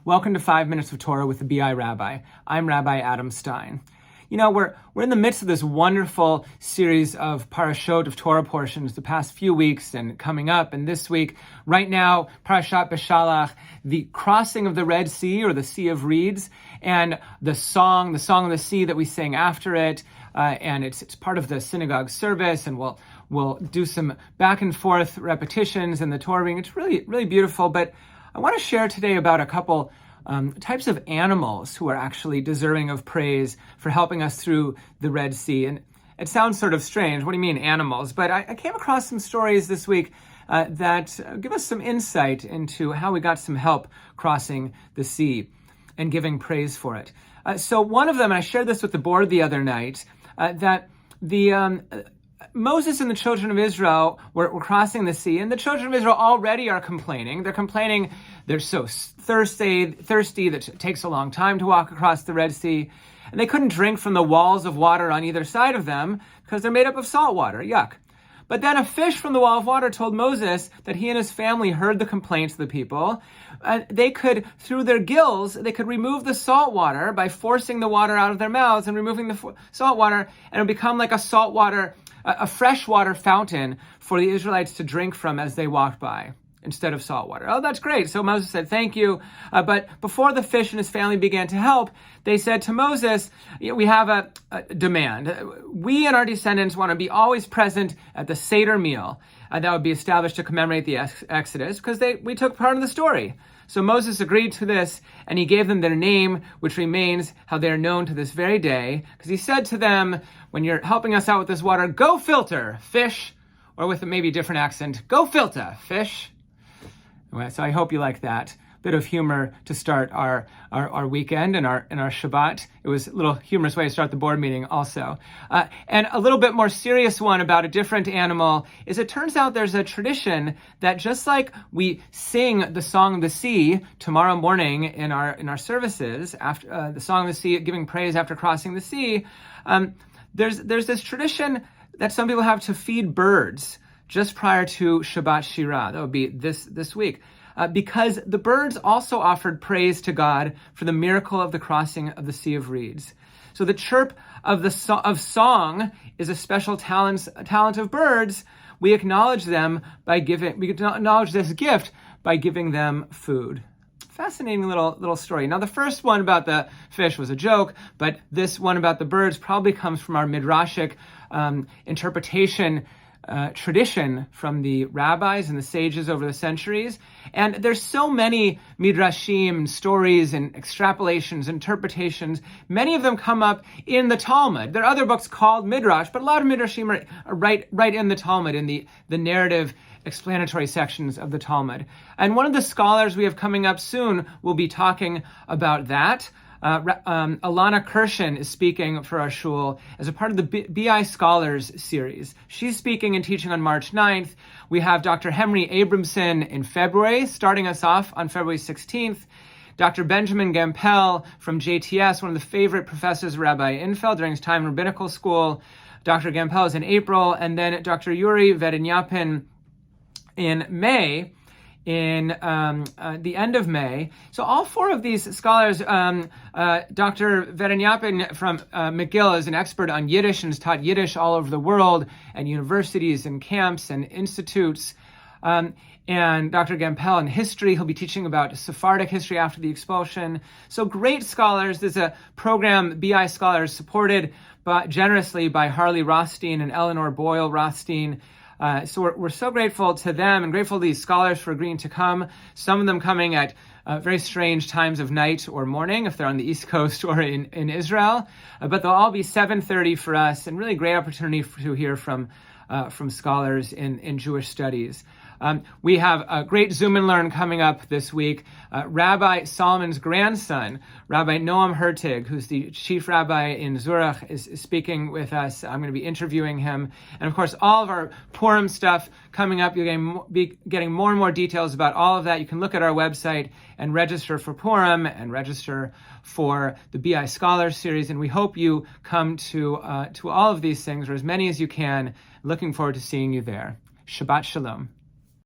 Welcome to 5 Minutes of Torah with the BI Rabbi. I'm Rabbi Adam Stein. You know, we're in the midst of this wonderful series of parashot of Torah portions the past few weeks and coming up. And this week, right now, Parashat Beshalach, the crossing of the Red Sea or the Sea of Reeds, and the song of the sea that we sang after it. And it's part of the synagogue service, and we'll do some back and forth repetitions in the Torah reading. It's really, really beautiful. But I want to share today about a couple types of animals who are actually deserving of praise for helping us through the Red Sea. And it sounds sort of strange. What do you mean animals? But I came across some stories this week that give us some insight into how we got some help crossing the sea and giving praise for it. So one of them, and I shared this with the board the other night, that the Moses and the children of Israel were crossing the sea, and the children of Israel already are complaining. They're complaining they're so thirsty that it takes a long time to walk across the Red Sea, and they couldn't drink from the walls of water on either side of them because they're made up of salt water. Yuck. But then a fish from the wall of water told Moses that he and his family heard the complaints of the people. They could, through their gills, they could remove the salt water by forcing the water out of their mouths and removing the salt water, and it would become like a freshwater fountain for the Israelites to drink from as they walked by, instead of salt water. Oh, that's great. So Moses said, thank you. But before the fish and his family began to help, they said to Moses, we have a demand. We and our descendants want to be always present at the Seder meal that would be established to commemorate the Exodus, because we took part in the story. So Moses agreed to this, and he gave them their name, which remains how they are known to this very day, because he said to them, when you're helping us out with this water, go filter, fish, or with a maybe different accent, go filter, fish. So I hope you like that bit of humor to start our weekend and our Shabbat. It was a little humorous way to start the board meeting also. And a little bit more serious one about a different animal is it turns out there's a tradition that just like we sing the Song of the Sea tomorrow morning in our services, after the Song of the Sea, giving praise after crossing the sea, there's this tradition that some people have to feed birds just prior to Shabbat Shirah. That would be this week. Because the birds also offered praise to God for the miracle of the crossing of the Sea of Reeds. So the chirp of song is a special talent of birds. We acknowledge this gift by giving them food. Fascinating little story. Now, the first one about the fish was a joke, but this one about the birds probably comes from our midrashic interpretation tradition from the rabbis and the sages over the centuries. And there's so many midrashim, stories and extrapolations, interpretations. Many of them come up in the Talmud. There are other books called midrash, but a lot of midrashim are right in the Talmud, in the narrative explanatory sections of the Talmud. And one of the scholars we have coming up soon will be talking about that. Alana Kirshen is speaking for our shul as a part of the BI Scholars series. She's speaking and teaching on March 9th. We have Dr. Henry Abramson in February, starting us off on February 16th. Dr. Benjamin Gampel from JTS, one of the favorite professors of Rabbi Infeld during his time in rabbinical school. Dr. Gampel is in April, and then Dr. Yuri Vedenyapin in May. In the end of May. So all four of these scholars, Dr. Vedenyapin from McGill is an expert on Yiddish and has taught Yiddish all over the world at universities and camps and institutes. And Dr. Gampel in history, he'll be teaching about Sephardic history after the expulsion. So great scholars. There's a program, BI Scholars, supported generously by Harley Rothstein and Eleanor Boyle Rothstein. So we're so grateful to them and grateful to these scholars for agreeing to come. Some of them coming at very strange times of night or morning if they're on the East Coast or in Israel. But they'll all be 7:30 for us, and really great opportunity to hear from scholars in Jewish studies. We have a great Zoom and Learn coming up this week. Rabbi Solomon's grandson, Rabbi Noam Hertig, who's the chief rabbi in Zurich, is speaking with us. I'm going to be interviewing him. And of course, all of our Purim stuff coming up. You're going to be getting more and more details about all of that. You can look at our website and register for Purim and register for the BI Scholars series. And we hope you come to all of these things, or as many as you can. Looking forward to seeing you there. Shabbat Shalom.